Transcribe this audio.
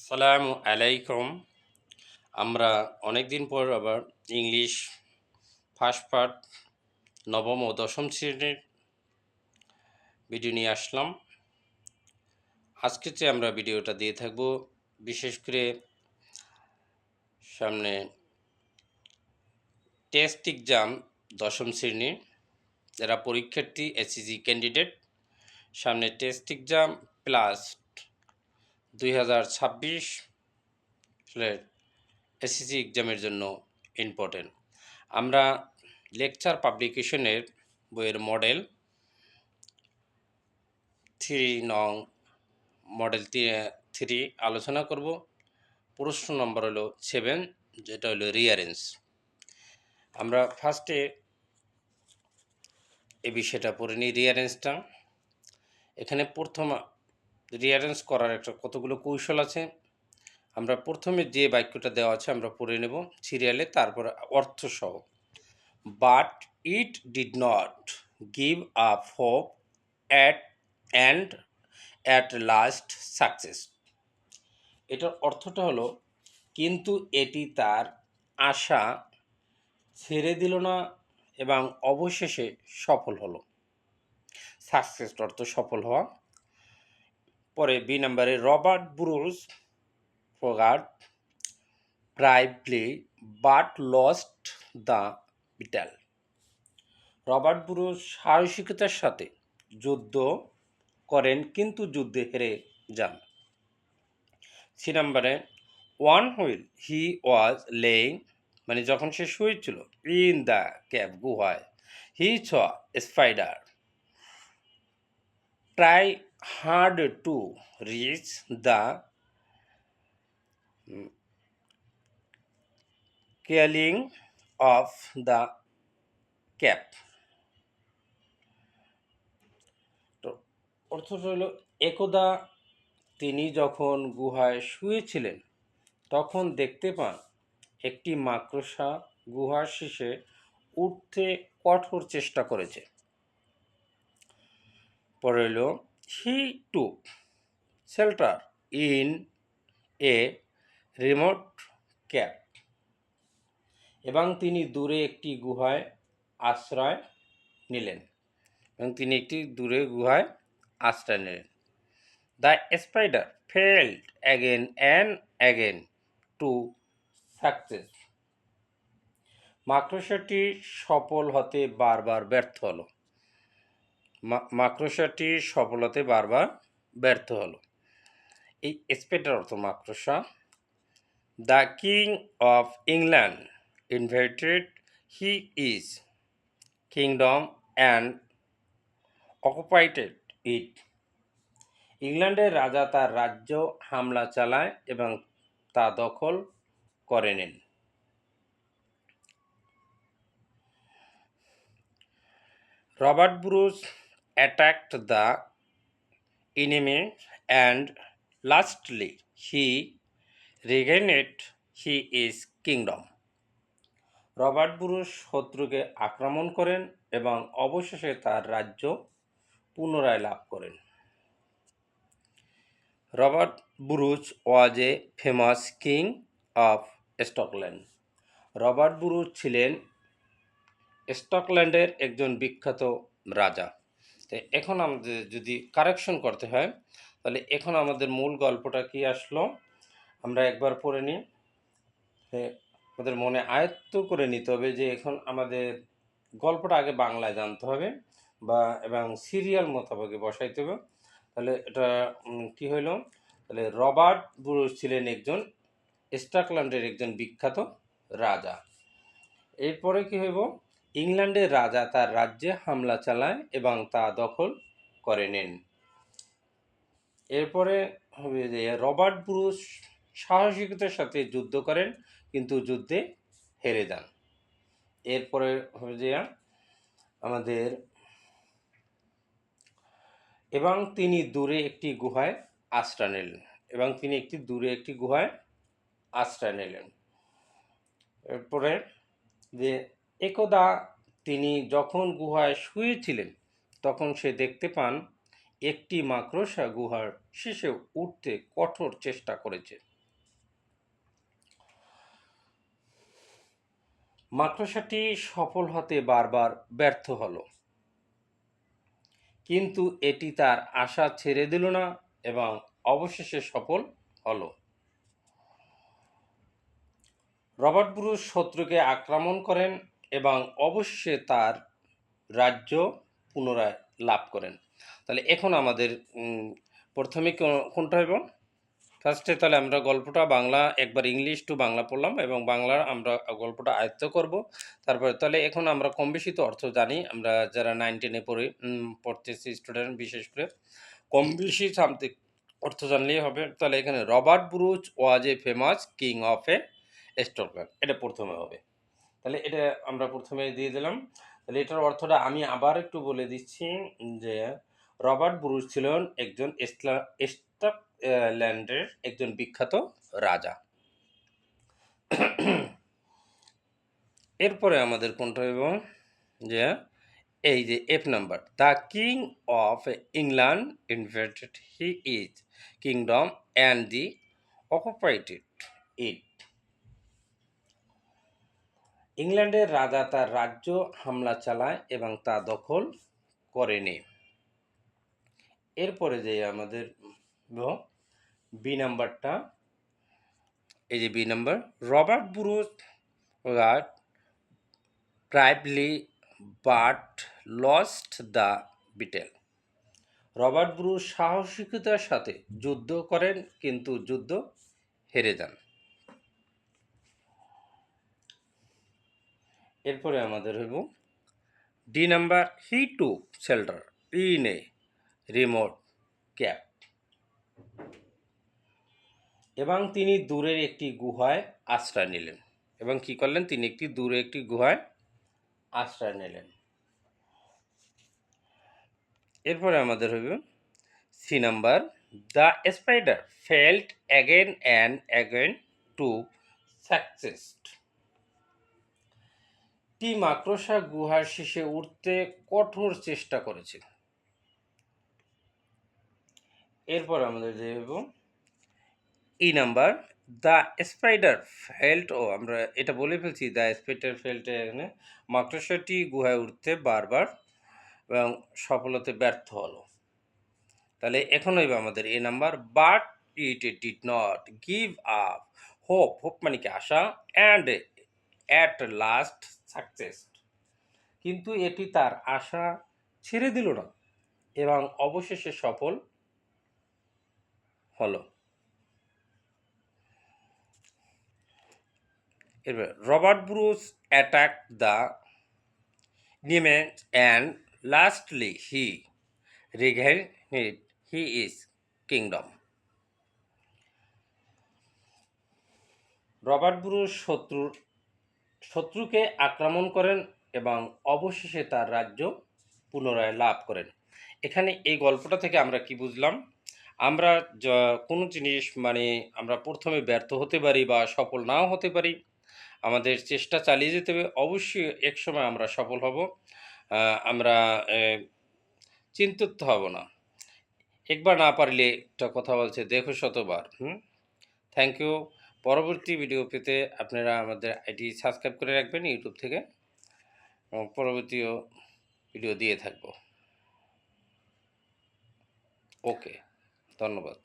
আসসালামু আলাইকুম। আমরা অনেক দিন পর আবার ইংলিশ ফার্স্ট পার্ট নবম ও দশম শ্রেণীর ভিডিও নিয়ে আসলাম। আজকে যে আমরা ভিডিওটা দিয়ে থাকব, বিশেষ করে সামনে টেস্ট এক্সাম দশম শ্রেণীর যারা পরীক্ষার্থী এসএসসি ক্যান্ডিডেট, সামনে টেস্ট এক্সাম প্লাস 2026 সালের এসএসসি এক্সামের জন্য ইম্পর্টেন্ট। আমরা লেকচার পাবলিকেশনের বইয়ের মডেল 3 আলোচনা করব। প্রশ্ন নম্বর হলো 7, যেটা হলো রিয়ারেঞ্জ। আমরা ফার্স্টে এই বিষয়টা পড়ে নিই, রিয়ারেঞ্জটা। এখানে প্রথম রিয়ারেঞ্জ করার একটা কতগুলো কৌশল আছে। আমরা প্রথমে যে বাক্যটা দেওয়া আছে আমরা পড়ে নেব সিরিয়ালে, তারপর অর্থসহ। But it did not give up hope at last success. এটার অর্থটা হলো, কিন্তু এটি তার আশা ছেড়ে দিল না এবং অবশেষে সফল হলো। সাকসেস অর্থ সফল হওয়া। পরে বি নাম্বারে, Robert Bruce fought bravely but lost the battle. Robert Bruce সাহসিকতার সাথে যুদ্ধ করেন কিন্তু যুদ্ধে হেরে যান। সি নাম্বারে, one while he was lying, মানে যখন সে শুয়েছিল, ইন দ্য ক্যাভ গুহায়, he saw spider try hard to reach the ceiling of the cave. তো অর্থটা হলো, একদা তিনি যখন গুহায় শুয়েছিলেন তখন দেখতে পান একটি মাকড়সা গুহার শীর্ষে উঠতে কঠোর চেষ্টা করেছে। পরে হলো, he took shelter in a remote cave, এবং তিনি দূরে একটি গুহায় আশ্রয় নিলেন। The spider failed again and again to success. মাকড়সাটি সফল হতে বারবার ব্যর্থ হলো। মাকড়সাটি সফল হতে বারবার ব্যর্থ হলো। এই স্পাইডার অর্থ মাকড়সা। The king of England invited his kingdom and occupied it. ইংল্যান্ডের রাজা তার রাজ্য হামলা চালায় এবং তা দখল করে নেন। Robert Bruce attacked the enemy and lastly he regained his kingdom. Robert Bruce শত্রুকে আক্রমণ করেন এবং অবশেষে তার রাজ্য পুনরায় লাভ করেন। Robert Bruce was a famous king of Scotland. Robert Bruce ছিলেন স্কটল্যান্ডের একজন বিখ্যাত রাজা। তো এখন আমাদের যদি কারেকশন করতে হয়, তাহলে এখন আমাদের মূল গল্পটা কি আসলো আমরা একবার পড়ে নিই। আমাদের মনে আয়ত্ত করে নিতে হবে যে এখন আমাদের গল্পটা আগে বাংলায় জানতে হবে এবং সিরিয়াল মোতাবেক বসাইতে হবে। তাহলে এটা কি হইল, তাহলে রবার্ট ব্রুস ছিলেন একজন স্কটল্যান্ডের একজন বিখ্যাত রাজা। এরপরে কি হইব, ইংল্যান্ডের রাজা তার রাজ্যে হামলা চালায় এবং তা দখল করে নেন। এরপরে হবে যে রবার্ট ব্রুস সাহসিকতার সাথে যুদ্ধ করেন কিন্তু যুদ্ধে হেরে যান। এরপরে হবে যে আমাদের, এবং তিনি দূরে একটি গুহায় আশ্রয় নিলেন। এরপরে যে একদা তিনি যখন গুহায় শুয়েছিলেন তখন সে দেখতে পান একটি মাকড়সা গুহার শীর্ষে উঠতে কঠোর চেষ্টা করেছে। মাকড়সাটি সফল হতে বারবার ব্যর্থ হলো, কিন্তু এটি তার আশা ছেড়ে দিল না এবং অবশেষে সফল হলো। রবার্ট ব্রুস শত্রুকে আক্রমণ করেন এবং অবশেষে তার রাজ্য পুনরায় লাভ করেন। তাহলে এখন আমাদের প্রথমে কোনটা হইব? ফার্স্টে তাহলে আমরা গল্পটা বাংলা একবার ইংলিশ টু বাংলা পড়লাম এবং বাংলার আমরা গল্পটা আয়ত্ত করব। তারপরে তাহলে এখন আমরা কম বেশি তো অর্থ জানি, আমরা যারা 9 10-এ পড়তেছি স্টুডেন্ট, বিশেষ করে কম বেশি সামথিং অর্থ জানলেই হবে। তাহলে এখানে Robert Bruce was a famous king of a Scotland, এটা প্রথমে হবে। তাহলে এটা আমরা প্রথমে দিয়ে দিলাম। তাহলে এটার অর্থটা আমি আবার একটু বলে দিচ্ছি যে রবার্ট ব্রুচ ছিলেন একজন স্কটল্যান্ডের একজন বিখ্যাত রাজা। এরপরে আমাদের কোনটা হইব যে এই যে F number, the king of England invaded his kingdom and the occupied it. ইংল্যান্ডের রাজা তার রাজ্য হামলা চালায় এবং তা দখল করে নেয়। এরপরে যে আমাদের বি নাম্বারটা, এই যে B number, Robert Bruce fought bravely but lost the battle. Robert Bruce সাহসিকতার সাথে যুদ্ধ করেন কিন্তু যুদ্ধ হেরে যান। এরপরে আমাদের হইব D number, he took shelter in a remote cave. এবং তিনি দূরের একটি গুহায় আশ্রয় নিলেন। এবং কি করলেন? তিনি একটি দূরে একটি গুহায় আশ্রয় নিলেন। এরপরে আমাদের হইব C number, the spider failed again and again to success. টি মাকড়সা গুহার শীর্ষে উঠতে কঠোর চেষ্টা করেছে। এরপর আমাদের যে হইব E number, the spider failed, ও আমরা এটা বলে ফেলছি, দ্য স্পাইডার ফেল্ট, এখানে মাকড়সাটি গুহায় উঠতে বারবার এবং সফলতে ব্যর্থ হলো। তাহলে এখন হইব আমাদের A number, but it did not give up hope. Hope মানে কি? আশা। অ্যান্ড অ্যাট লাস্ট সাকসেস, কিন্তু এটি তার আশা ছেড়ে দিল না এবং অবশেষে সফল হলো। এরপর Robert Bruce attack the enemies and lastly he regained his kingdom. Robert Bruce শত্রুকে আক্রমণ করেন এবং অবশেষে তার রাজ্য পুনরায় লাভ করেন। এখানে এই গল্পটা থেকে আমরা কি বুঝলাম? আমরা কোনো জিনিস মানে আমরা প্রথমে ব্যর্থ হতে পারি বা সফল নাও হতে পারি, আমাদের চেষ্টা চালিয়ে যেতে হবে, অবশ্যই একসময় আমরা সফল হব। আমরা চিন্তিত হব না। একবার না পারলে একটা কথা বলছে, দেখো শতবার। Thank you. পরবর্তী ভিডিও পেতে আপনারা আমাদের আইডি সাবস্ক্রাইব করে রাখবেন ইউটিউব থেকে, পরবর্তী ভিডিও দিয়ে থাকবো। ওকে, ধন্যবাদ।